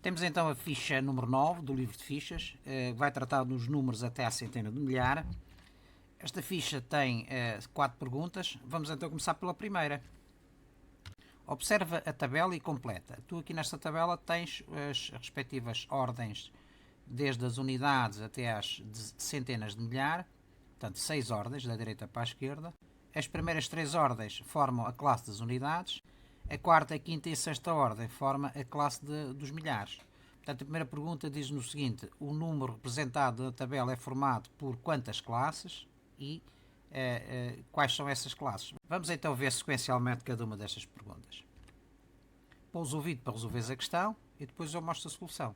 Temos então a ficha número 9 do livro de fichas, que vai tratar dos números até à centena de milhar. Esta ficha tem 4 perguntas. Vamos então começar pela primeira. Observa a tabela e completa. Tu aqui nesta tabela tens as respectivas ordens, desde as unidades até às centenas de milhar, portanto 6 ordens, da direita para a esquerda. As primeiras 3 ordens formam a classe das unidades, a quarta, a quinta e a sexta ordem formam a classe dos milhares. Portanto, a primeira pergunta diz-nos o seguinte: o número representado na tabela é formado por quantas classes e quais são essas classes? Vamos então ver sequencialmente cada uma destas perguntas. Pousa o vídeo para resolveres a questão e depois eu mostro a solução.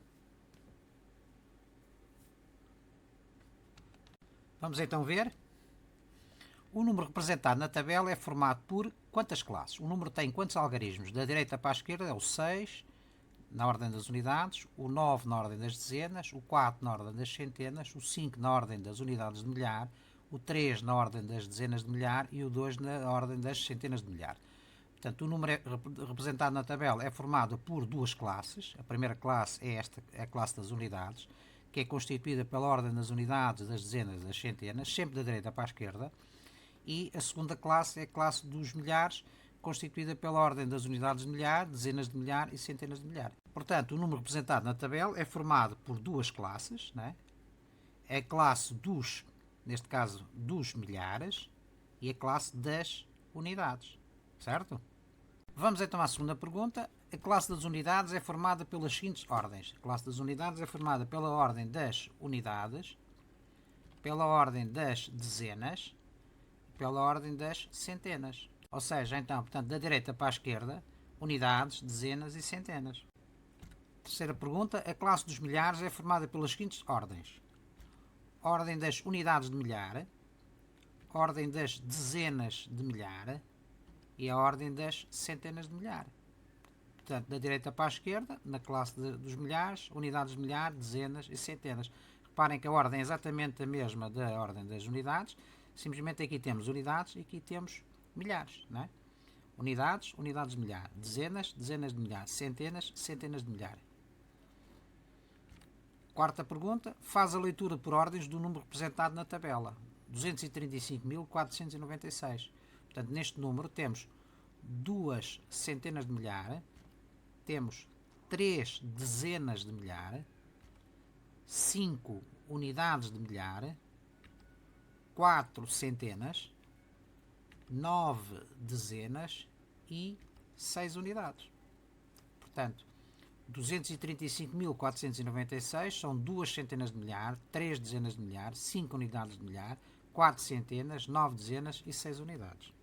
Vamos então ver. O número representado na tabela é formado por quantas classes? O número tem quantos algarismos? Da direita para a esquerda é o 6, na ordem das unidades, o 9 na ordem das dezenas, o 4 na ordem das centenas, o 5 na ordem das unidades de milhar, o 3 na ordem das dezenas de milhar e o 2 na ordem das centenas de milhar. Portanto, o número representado na tabela é formado por duas classes. A primeira classe é a classe das unidades, que é constituída pela ordem das unidades, das dezenas e das centenas, sempre da direita para a esquerda. E a segunda classe é a classe dos milhares, constituída pela ordem das unidades de milhar, dezenas de milhar e centenas de milhar. Portanto, o número representado na tabela é formado por duas classes, né? A classe dos, neste caso, dos milhares e a classe das unidades, certo? Vamos então à segunda pergunta. A classe das unidades é formada pelas seguintes ordens. A classe das unidades é formada pela ordem das unidades, pela ordem das dezenas, pela ordem das centenas. Ou seja, então, portanto, da direita para a esquerda, unidades, dezenas e centenas. Terceira pergunta. A classe dos milhares é formada pelas seguintes ordens. Ordem das unidades de milhar, ordem das dezenas de milhar e a ordem das centenas de milhar. Portanto, da direita para a esquerda, na classe dos milhares, unidades de milhar, dezenas e centenas. Reparem que a ordem é exatamente a mesma da ordem das unidades, simplesmente aqui temos unidades e aqui temos milhares, não é? Unidades, unidades de milhar, dezenas, dezenas de milhar, centenas, centenas de milhar. Quarta pergunta, faz a leitura por ordens do número representado na tabela, 235.496. Portanto, neste número temos duas centenas de milhar, temos 3 dezenas de milhar, 5 unidades de milhar, 4 centenas, 9 dezenas e 6 unidades. Portanto, 235.496 são 2 centenas de milhar, 3 dezenas de milhar, 5 unidades de milhar, 4 centenas, 9 dezenas e 6 unidades.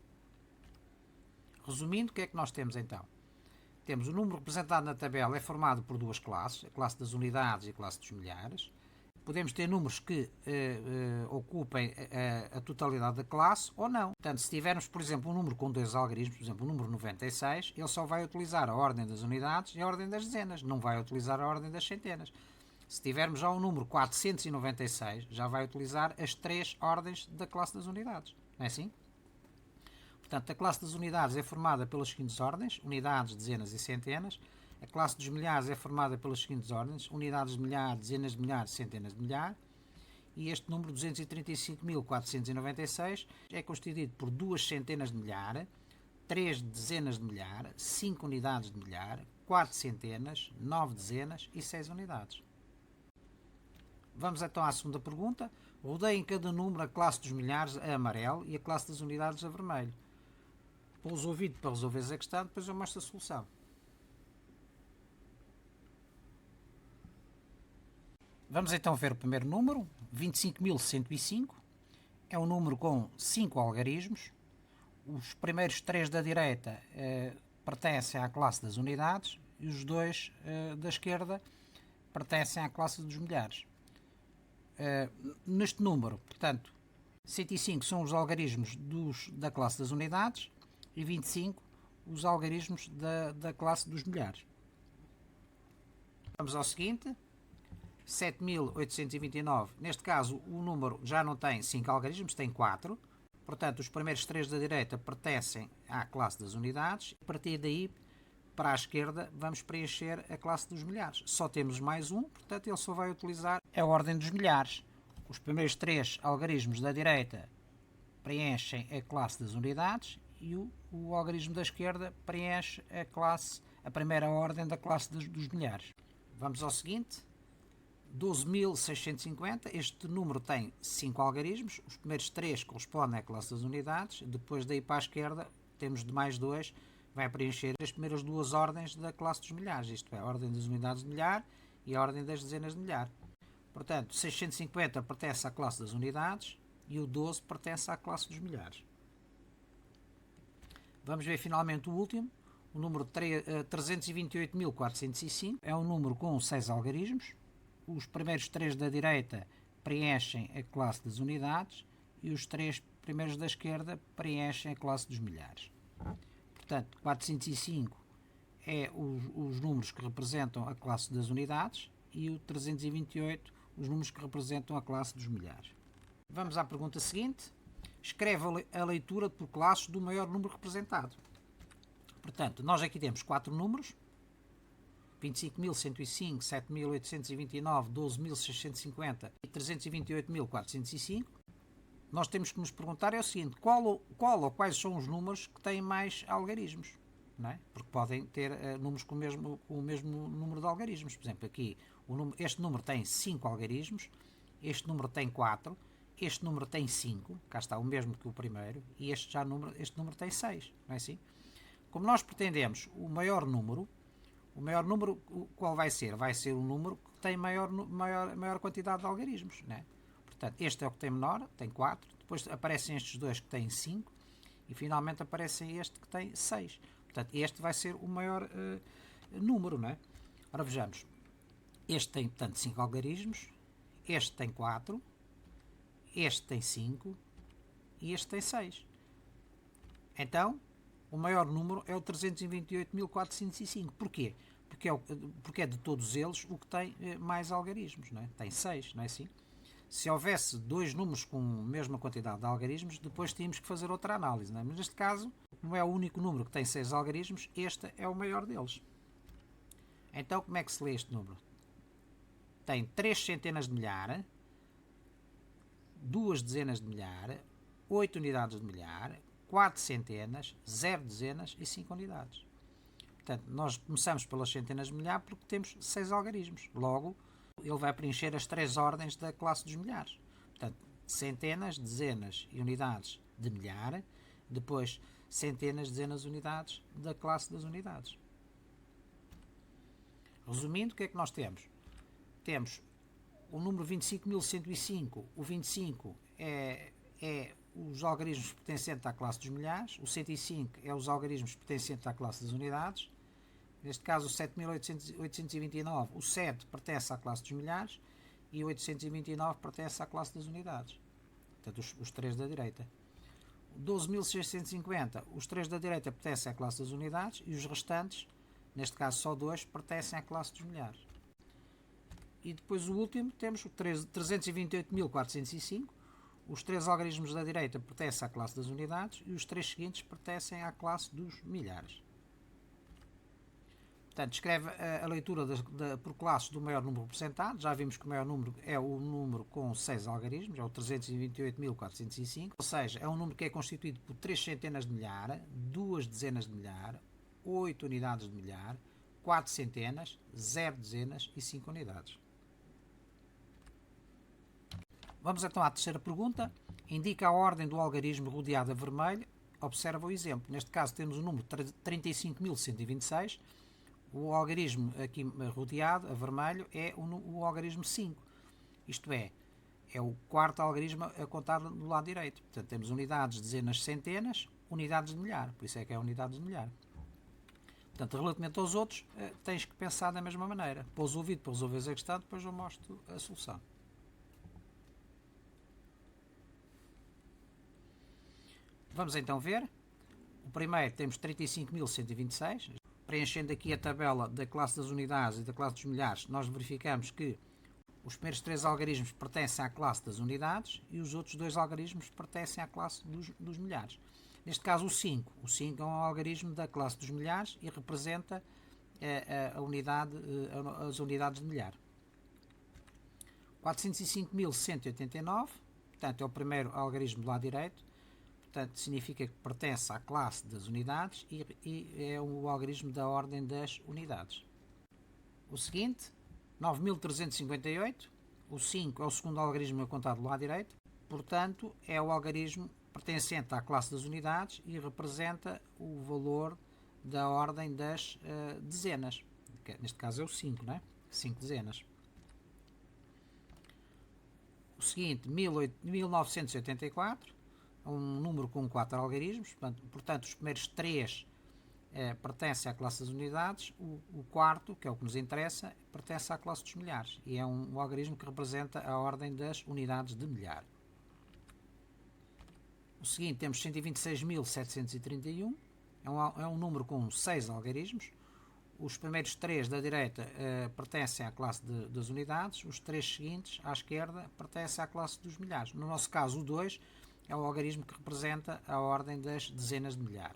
Resumindo, o que é que nós temos então? Temos o número representado na tabela é formado por duas classes, a classe das unidades e a classe dos milhares. Podemos ter números que ocupem a totalidade da classe ou não. Portanto, se tivermos, por exemplo, um número com dois algarismos, por exemplo, o número 96, ele só vai utilizar a ordem das unidades e a ordem das dezenas, não vai utilizar a ordem das centenas. Se tivermos já um número 496, já vai utilizar as 3 ordens da classe das unidades. Não é assim? Portanto, a classe das unidades é formada pelas seguintes ordens: unidades, dezenas e centenas. A classe dos milhares é formada pelas seguintes ordens: unidades de milhar, dezenas de milhar, centenas de milhar. E este número 235.496 é constituído por 2 centenas de milhar, 3 dezenas de milhar, 5 unidades de milhar, 4 centenas, 9 dezenas e 6 unidades. Vamos então à segunda pergunta. Rodeie em cada número a classe dos milhares a amarelo e a classe das unidades a vermelho. Pousa o vídeo para resolveres a questão, depois eu mostro a solução. Vamos então ver o primeiro número, 25.105. É um número com 5 algarismos. Os primeiros 3 da direita pertencem à classe das unidades e os 2 da esquerda pertencem à classe dos milhares. Neste número, portanto, 105 são os algarismos da classe das unidades e 25 os algarismos da classe dos milhares. Vamos ao seguinte, 7.829. Neste caso, o número já não tem 5 algarismos, tem 4. Portanto, os primeiros 3 da direita pertencem à classe das unidades. A partir daí, para a esquerda vamos preencher a classe dos milhares. Só temos mais um, portanto ele só vai utilizar a ordem dos milhares. Os primeiros 3 algarismos da direita preenchem a classe das unidades e o algarismo da esquerda preenche a primeira ordem da classe dos milhares. Vamos ao seguinte. 12.650, este número tem 5 algarismos, os primeiros 3 correspondem à classe das unidades, depois daí para a esquerda temos de mais 2, vai preencher as primeiras 2 ordens da classe dos milhares, isto é, a ordem das unidades de milhar e a ordem das dezenas de milhar. Portanto, 650 pertence à classe das unidades e o 12 pertence à classe dos milhares. Vamos ver finalmente o último, o número 328.405, é um número com 6 algarismos. Os primeiros 3 da direita preenchem a classe das unidades e os 3 primeiros da esquerda preenchem a classe dos milhares. Portanto, 405 é os números que representam a classe das unidades e o 328 os números que representam a classe dos milhares. Vamos à pergunta seguinte. Escreve a leitura por classes do maior número representado. Portanto, nós aqui temos 4 números. 25.105, 7.829, 12.650 e 328.405. Nós temos que nos perguntar é o seguinte, qual ou quais são os números que têm mais algarismos? Não é? Porque podem ter números com o mesmo número de algarismos. Por exemplo, aqui este número tem 5 algarismos, este número tem 4, este número tem 5, cá está o mesmo que o primeiro, e este número tem 6, não é assim? Como nós pretendemos o maior número, qual vai ser? Vai ser o número que tem maior quantidade de algarismos. Né? Portanto, este é o que tem menor, tem 4. Depois aparecem estes dois que têm 5. E finalmente aparece este que tem 6. Portanto, este vai ser o maior número. Né? Ora, vejamos. Este tem, portanto, 5 algarismos. Este tem 4. Este tem 5. E este tem 6. Então, o maior número é o 328.405. Porquê? Porque é de todos eles o que tem mais algarismos. Não é? Tem 6, não é assim? Se houvesse 2 números com a mesma quantidade de algarismos, depois tínhamos que fazer outra análise. Não é? Mas neste caso, como é o único número que tem 6 algarismos, este é o maior deles. Então, como é que se lê este número? Tem 3 centenas de milhar, 2 dezenas de milhar, 8 unidades de milhar, 4 centenas, 0 dezenas e 5 unidades. Portanto, nós começamos pelas centenas de milhar porque temos 6 algarismos. Logo, ele vai preencher as 3 ordens da classe dos milhares. Portanto, centenas, dezenas e unidades de milhar, depois centenas, dezenas, unidades da classe das unidades. Resumindo, o que é que nós temos? Temos o número 25.105. O 25 é os algarismos pertencentes à classe dos milhares, o 105 é os algarismos pertencentes à classe das unidades, neste caso o 7.829, o 7 pertence à classe dos milhares e o 829 pertence à classe das unidades, portanto os 3 da direita. 12.650, os 3 da direita pertencem à classe das unidades e os restantes, neste caso só 2, pertencem à classe dos milhares. E depois o último temos o 328.405. Os 3 algarismos da direita pertencem à classe das unidades e os 3 seguintes pertencem à classe dos milhares. Portanto, escreve a leitura por classes do maior número representado. Já vimos que o maior número é o número com 6 algarismos, é o 328.405. Ou seja, é um número que é constituído por 3 centenas de milhar, 2 dezenas de milhar, 8 unidades de milhar, 4 centenas, 0 dezenas e 5 unidades. Vamos então à terceira pergunta. Indica a ordem do algarismo rodeado a vermelho. Observa o exemplo. Neste caso temos o número 35.126. O algarismo aqui rodeado a vermelho é o algarismo 5. Isto é o quarto algarismo a contar do lado direito. Portanto, temos unidades, dezenas, centenas, unidades de milhar. Por isso é que é unidades de milhar. Portanto, relativamente aos outros, tens que pensar da mesma maneira. Pôs o ouvido para resolver a questão, depois eu mostro a solução. Vamos então ver. O primeiro temos 35.126. Preenchendo aqui a tabela da classe das unidades e da classe dos milhares, nós verificamos que os primeiros 3 algarismos pertencem à classe das unidades e os outros 2 algarismos pertencem à classe dos milhares. Neste caso o 5. O 5 é um algarismo da classe dos milhares e representa as unidades de milhar. 405.189, portanto é o primeiro algarismo do lado direito, portanto significa que pertence à classe das unidades e é o algarismo da ordem das unidades. O seguinte, 9.358, o 5 é o segundo algarismo a contar do lado direito, portanto é o algarismo pertencente à classe das unidades e representa o valor da ordem das dezenas. Neste caso é o 5, não é? 5 dezenas. O seguinte, 1984, é um número com 4 algarismos, portanto os primeiros 3 pertencem à classe das unidades, o quarto, que é o que nos interessa, pertence à classe dos milhares e é um algarismo que representa a ordem das unidades de milhar. O seguinte, temos 126.731, é um número com 6 algarismos. Os primeiros 3 da direita pertencem à classe das unidades, os 3 seguintes à esquerda pertencem à classe dos milhares. No nosso caso, o 2 é o algarismo que representa a ordem das dezenas de milhar.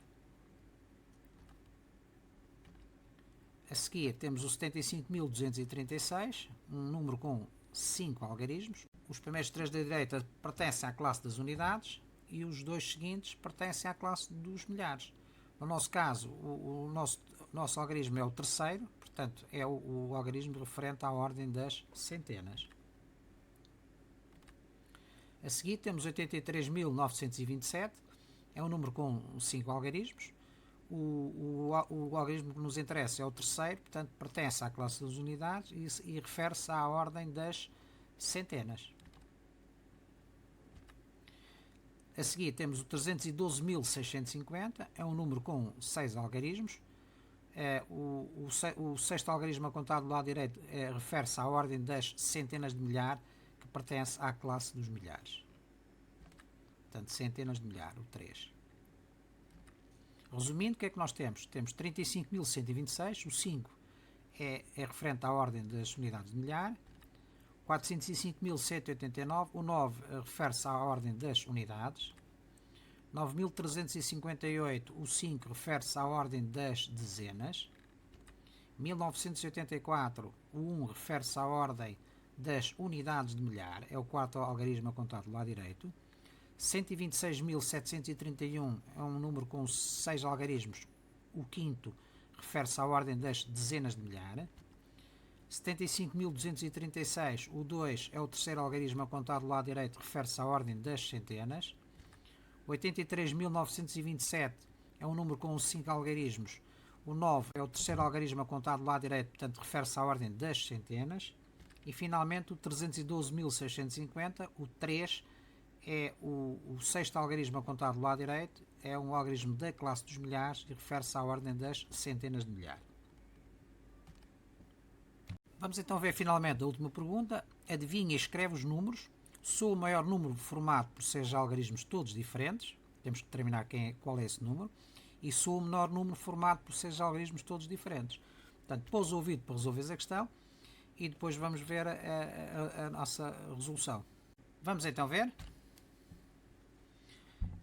A seguir temos o 75.236, um número com 5 algarismos. Os primeiros 3 da direita pertencem à classe das unidades e os 2 seguintes pertencem à classe dos milhares. No nosso caso, o nosso algarismo é o terceiro, portanto é o algarismo referente à ordem das centenas. A seguir temos 83.927, é um número com 5 algarismos. O algarismo que nos interessa é o terceiro, portanto pertence à classe das unidades e refere-se à ordem das centenas. A seguir temos o 312.650, é um número com 6 algarismos. O sexto algarismo a contar do lado direito refere-se à ordem das centenas de milhar, que pertence à classe dos milhares. Portanto, centenas de milhar, o 3. Resumindo, o que é que nós temos? Temos 35.126, o 5 é referente à ordem das unidades de milhar. 405.189, o 9 refere-se à ordem das unidades. 9.358, o 5 refere-se à ordem das dezenas. 1984, o 1 refere-se à ordem das unidades de milhar, é o quarto algarismo a contar do lado direito. 126.731 é um número com 6 algarismos, o quinto refere-se à ordem das dezenas de milhar. 75.236, o 2 é o terceiro algarismo a contar do lado direito, refere-se à ordem das centenas. 83.927 é um número com 5 algarismos, o 9 é o terceiro algarismo a contar do lado direito, portanto refere-se à ordem das centenas. E finalmente o 312.650, o 3 é o sexto algarismo a contar do lado direito, é um algarismo da classe dos milhares e refere-se à ordem das centenas de milhar. Vamos então ver finalmente a última pergunta. Adivinha e escreve os números. Sou o maior número formado por 6 algarismos todos diferentes. Temos que determinar qual é esse número. E sou o menor número formado por 6 algarismos todos diferentes. Portanto, pôs o ouvido para resolver a questão e depois vamos ver a nossa resolução. Vamos então ver.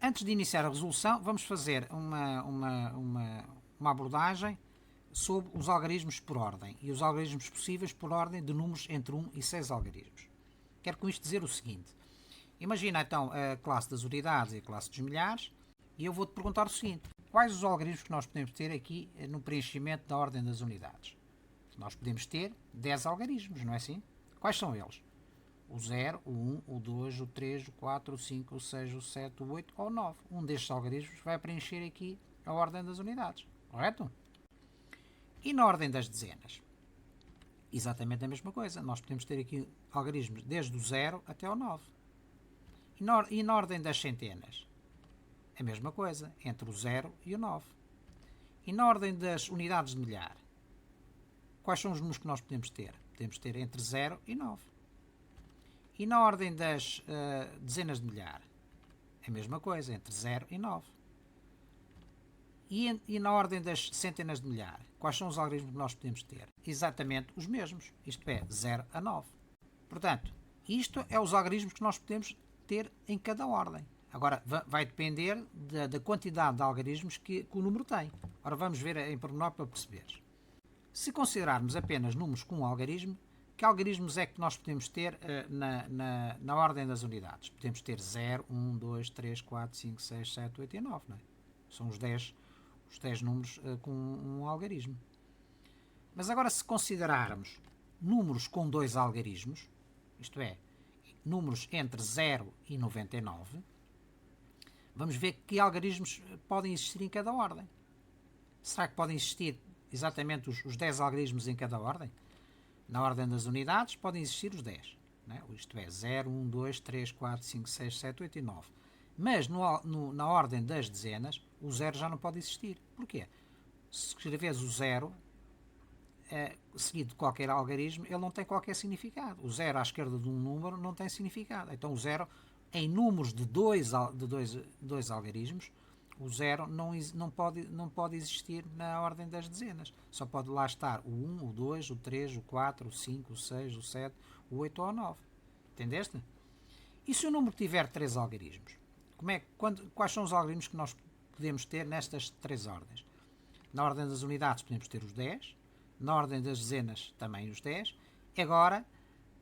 Antes de iniciar a resolução, vamos fazer uma abordagem sobre os algarismos por ordem e os algarismos possíveis por ordem de números entre 1 e 6 algarismos. Quero com isto dizer o seguinte. Imagina então a classe das unidades e a classe dos milhares e eu vou-te perguntar o seguinte. Quais os algarismos que nós podemos ter aqui no preenchimento da ordem das unidades? Nós podemos ter 10 algarismos, não é assim? Quais são eles? O 0, o 1, o 2, o 3, o 4, o 5, o 6, o 7, o 8 ou o 9. Um destes algarismos vai preencher aqui a ordem das unidades, correto? E na ordem das dezenas? Exatamente a mesma coisa. Nós podemos ter aqui algarismos desde o 0 até o 9. E na ordem das centenas? A mesma coisa, entre o 0 e o 9. E na ordem das unidades de milhar? Quais são os números que nós podemos ter? Podemos ter entre 0 e 9. E na ordem das dezenas de milhar? A mesma coisa, entre 0 e 9. E na ordem das centenas de milhar, quais são os algarismos que nós podemos ter? Exatamente os mesmos, isto é, 0 a 9. Portanto, isto é os algarismos que nós podemos ter em cada ordem. Agora, vai depender da quantidade de algarismos que o número tem. Ora, vamos ver em pormenor para perceberes. Se considerarmos apenas números com um algarismo, que algarismos é que nós podemos ter na ordem das unidades? Podemos ter 0, 1, 2, 3, 4, 5, 6, 7, 8 e 9. Não é? São os 10 números com um algarismo. Mas agora, se considerarmos números com dois algarismos, isto é, números entre 0 e 99, vamos ver que algarismos podem existir em cada ordem. Será que podem existir exatamente os 10 algarismos em cada ordem? Na ordem das unidades podem existir os 10. Né? Isto é, 0, 1, 2, 3, 4, 5, 6, 7, 8 e 9. Mas na ordem das dezenas, o 0 já não pode existir. Porquê? Se escreves o 0 seguido de qualquer algarismo, ele não tem qualquer significado. O 0 à esquerda de um número não tem significado. Então o 0, em números de dois algarismos, o 0 não pode existir na ordem das dezenas. Só pode lá estar o 1, o 2, o 3, o 4, o 5, o 6, o 7, o 8 ou o 9. Entendeste? E se o número tiver 3 algarismos? Quais são os algarismos que nós podemos ter nestas 3 ordens? Na ordem das unidades podemos ter os 10, na ordem das dezenas também os 10, agora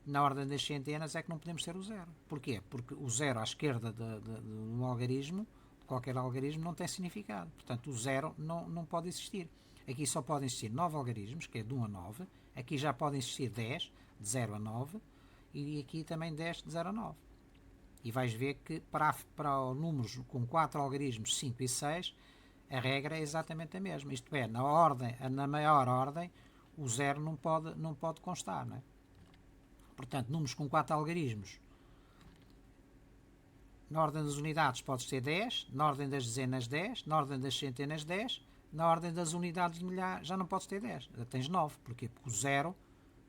na ordem das centenas é que não podemos ter o 0. Porquê? Porque o 0 à esquerda de um algarismo, de qualquer algarismo, não tem significado. Portanto, o 0 não pode existir. Aqui só podem existir 9 algarismos, que é de 1 a 9. Aqui já podem existir 10, de 0 a 9. E aqui também 10, de 0 a 9. E vais ver que para números com 4 algarismos, 5 e 6, a regra é exatamente a mesma. Isto é, na maior ordem, o 0 não pode constar. Não é? Portanto, números com 4 algarismos, na ordem das unidades podes ter 10, na ordem das dezenas 10, na ordem das centenas 10, na ordem das unidades de milhar já não podes ter 10, já tens 9. Porquê? Porque o 0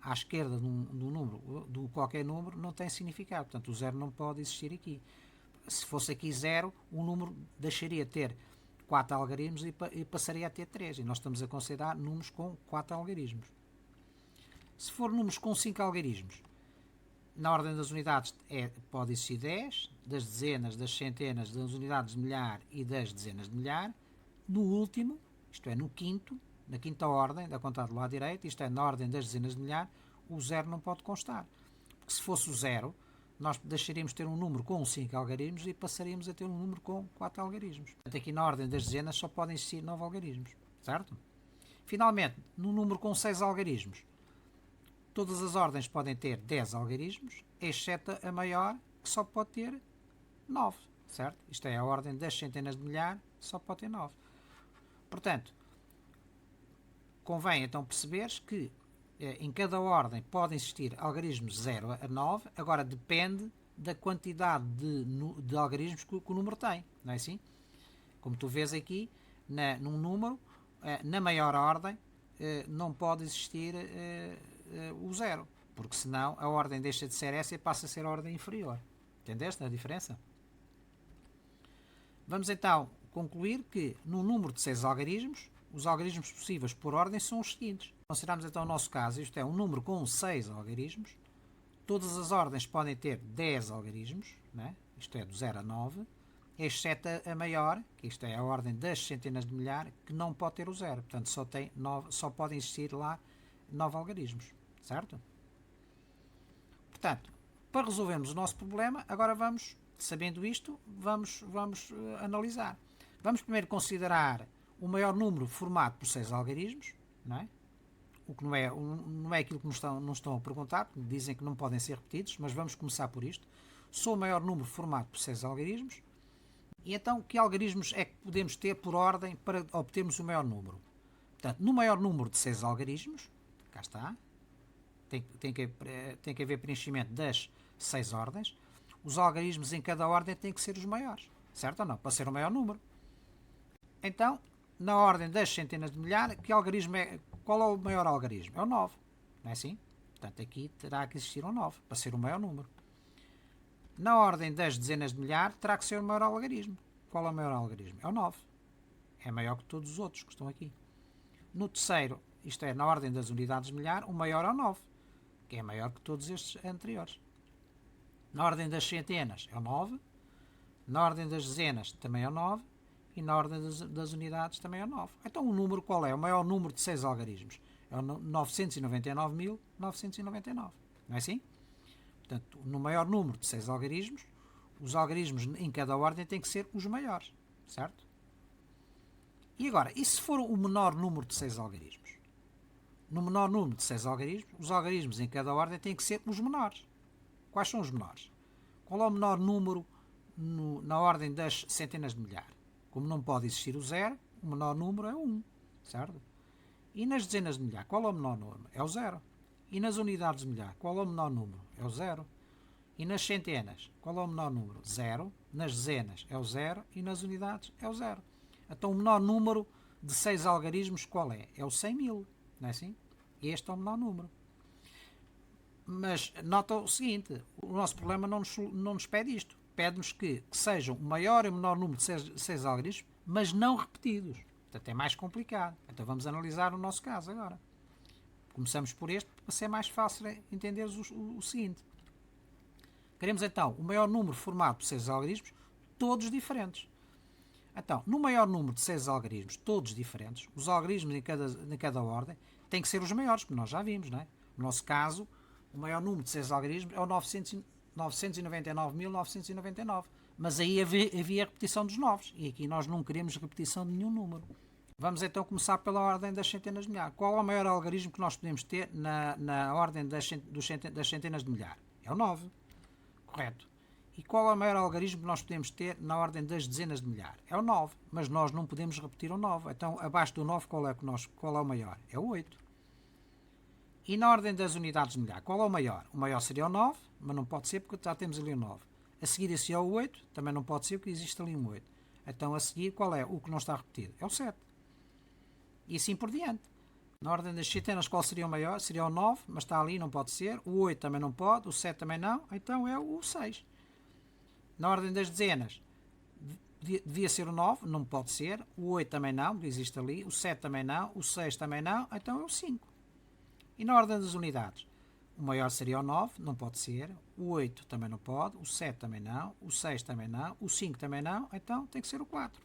à esquerda de qualquer número não tem significado. Portanto, o 0 não pode existir aqui. Se fosse aqui 0, o número deixaria de ter 4 algarismos e passaria a ter 3. E nós estamos a considerar números com 4 algarismos. Se for números com 5 algarismos, na ordem das unidades pode existir 10, das dezenas, das centenas, das unidades de milhar e das dezenas de milhar. No último, isto é, na quinta ordem da contagem do lado direito, isto é, na ordem das dezenas de milhar, o 0 não pode constar. Porque se fosse o 0, nós deixaríamos de ter um número com 5 algarismos e passaríamos a ter um número com 4 algarismos. Portanto, aqui na ordem das dezenas só podem existir 9 algarismos, certo? Finalmente, no número com 6 algarismos, todas as ordens podem ter 10 algarismos, exceto a maior, que só pode ter 9, certo? Isto é, a ordem das centenas de milhar só pode ter 9. Portanto, convém então perceberes que em cada ordem podem existir algarismos 0 a 9, agora depende da quantidade de algarismos que o número tem, não é assim? Como tu vês aqui, num número, na maior ordem, não pode existir o 0, porque senão a ordem deixa de ser essa e passa a ser a ordem inferior. Entendeste a diferença? Vamos então concluir que no número de 6 algarismos, os algarismos possíveis por ordem são os seguintes. Consideramos então o nosso caso, isto é, um número com 6 algarismos, todas as ordens podem ter 10 algarismos, né? Isto é, do 0 a 9, exceto a maior, que isto é a ordem das centenas de milhar, que não pode ter o 0. Portanto, só podem existir lá 9 algarismos, certo? Portanto, para resolvermos o nosso problema, agora vamos, sabendo isto, vamos analisar. Vamos primeiro considerar o maior número formado por 6 algarismos, não é? O que não é aquilo que nos estão a perguntar, porque dizem que não podem ser repetidos, mas vamos começar por isto. Sou o maior número formado por 6 algarismos. E então, que algarismos é que podemos ter por ordem para obtermos o maior número? Portanto, no maior número de 6 algarismos, cá está, tem que haver preenchimento das 6 ordens, os algarismos em cada ordem têm que ser os maiores, certo ou não? Para ser o maior número. Então, na ordem das centenas de milhar, qual é o maior algarismo? É o 9, não é assim? Portanto, aqui terá que existir um 9 para ser o maior número. Na ordem das dezenas de milhar, terá que ser o maior algarismo. Qual é o maior algarismo? É o 9. É maior que todos os outros que estão aqui. No terceiro, isto é, na ordem das unidades de milhar, o maior é o 9, que é maior que todos estes anteriores. Na ordem das centenas é o 9. Na ordem das dezenas também é o 9. E na ordem das unidades também é o 9. Então o número qual é? O maior número de 6 algarismos. É o 999.999. Não é assim? Portanto, no maior número de 6 algarismos, os algarismos em cada ordem têm que ser os maiores. Certo? E agora, e se for o menor número de 6 algarismos? No menor número de 6 algarismos, os algarismos em cada ordem têm que ser os menores. Quais são os menores? Qual é o menor número na ordem das centenas de milhar? Como não pode existir o 0, o menor número é o 1, certo? E nas dezenas de milhar, qual é o menor número? É o 0. E nas unidades de milhar, qual é o menor número? É o 0. E nas centenas, qual é o menor número? 0. Nas dezenas é o 0 e nas unidades é o 0. Então o menor número de 6 algarismos qual é? É o 100.000, não é assim? Este é o menor número. Mas nota o seguinte, o nosso problema não nos pede isto. Pede-nos que sejam o maior e o menor número de 6 algarismos, mas não repetidos. Portanto, é mais complicado. Então vamos analisar o nosso caso agora. Começamos por este, para ser mais fácil entender o seguinte. Queremos então o maior número formado por 6 algarismos, todos diferentes. Então, no maior número de 6 algarismos, todos diferentes, os algarismos em cada ordem têm que ser os maiores, como nós já vimos, não é? No nosso caso, o maior número de 6 algarismos é o 999.999. Mas aí havia repetição dos 9. E aqui nós não queremos repetição de nenhum número. Vamos então começar pela ordem das centenas de milhar. Qual é o maior algarismo que nós podemos ter na ordem das centenas de milhar? É o 9. Correto. E qual é o maior algarismo que nós podemos ter na ordem das dezenas de milhar? É o 9. Mas nós não podemos repetir o 9. Então, abaixo do 9, qual é o maior? É o 8. E na ordem das unidades de milhar, qual é o maior? O maior seria o 9, mas não pode ser porque já temos ali o 9. A seguir esse é o 8, também não pode ser porque existe ali um 8. Então a seguir qual é o que não está repetido? É o 7. E assim por diante. Na ordem das centenas qual seria o maior? Seria o 9, mas está ali, não pode ser. O 8 também não pode, o 7 também não, então é o 6. Na ordem das dezenas devia ser o 9, não pode ser. O 8 também não, porque existe ali. O 7 também não, o 6 também não, então é o 5. E na ordem das unidades, o maior seria o 9, não pode ser. O 8 também não pode, o 7 também não, o 6 também não, o 5 também não, então tem que ser o 4.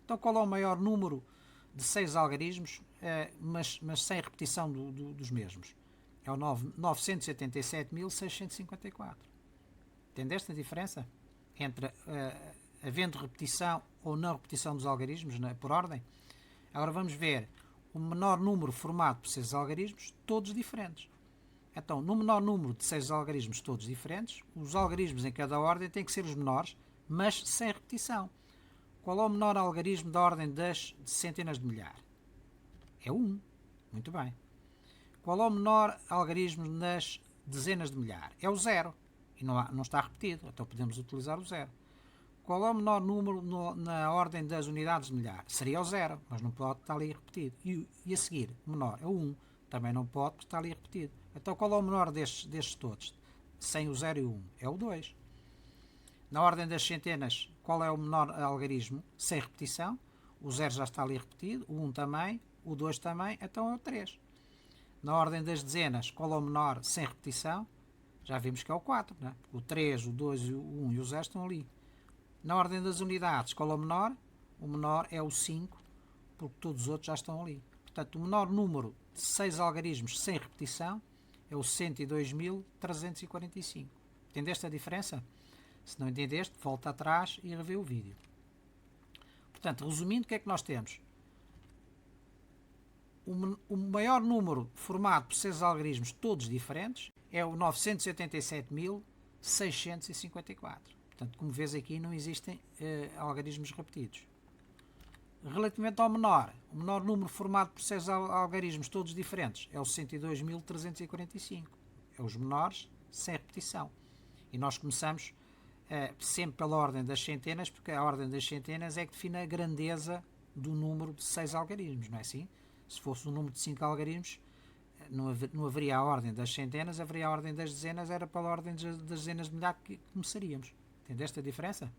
Então qual é o maior número de 6 algarismos, mas sem repetição dos mesmos? É o 987.654. Entendeste a diferença? Entre havendo repetição ou não repetição dos algarismos por ordem? Agora vamos ver o menor número formado por 6 algarismos, todos diferentes. Então, no menor número de 6 algarismos todos diferentes, os algarismos em cada ordem têm que ser os menores, mas sem repetição. Qual é o menor algarismo da ordem das centenas de milhar? É o 1. Muito bem. Qual é o menor algarismo nas dezenas de milhar? É o 0. E não está repetido, então podemos utilizar o 0. Qual é o menor número na ordem das unidades de milhar? Seria o 0, mas não pode estar ali repetido. E a seguir, o menor é o 1, também não pode porque está ali repetido. Então qual é o menor destes todos? Sem o 0 e o 1? É o 2. Na ordem das centenas, qual é o menor algarismo sem repetição? O 0 já está ali repetido, o 1 também, o 2 também, então é o 3. Na ordem das dezenas, qual é o menor sem repetição? Já vimos que é o 4, né? O 3, o 2, o 1 e o 0 estão ali. Na ordem das unidades, qual é o menor? O menor é o 5, porque todos os outros já estão ali. Portanto, o menor número de 6 algarismos sem repetição é o 102.345. Entendeste a diferença? Se não entendeste, volta atrás e revê o vídeo. Portanto, resumindo, o que é que nós temos? O maior número formado por 6 algarismos todos diferentes é o 987.654. Portanto, como vês aqui, não existem algarismos repetidos. Relativamente ao menor, o menor número formado por 6 algarismos todos diferentes é o 102.345. É os menores sem repetição. E nós começamos sempre pela ordem das centenas, porque a ordem das centenas é que define a grandeza do número de 6 algarismos, não é assim? Se fosse um número de 5 algarismos, não haveria a ordem das centenas, haveria a ordem das dezenas, era pela ordem das dezenas de milhar que começaríamos. Entendeste a diferença?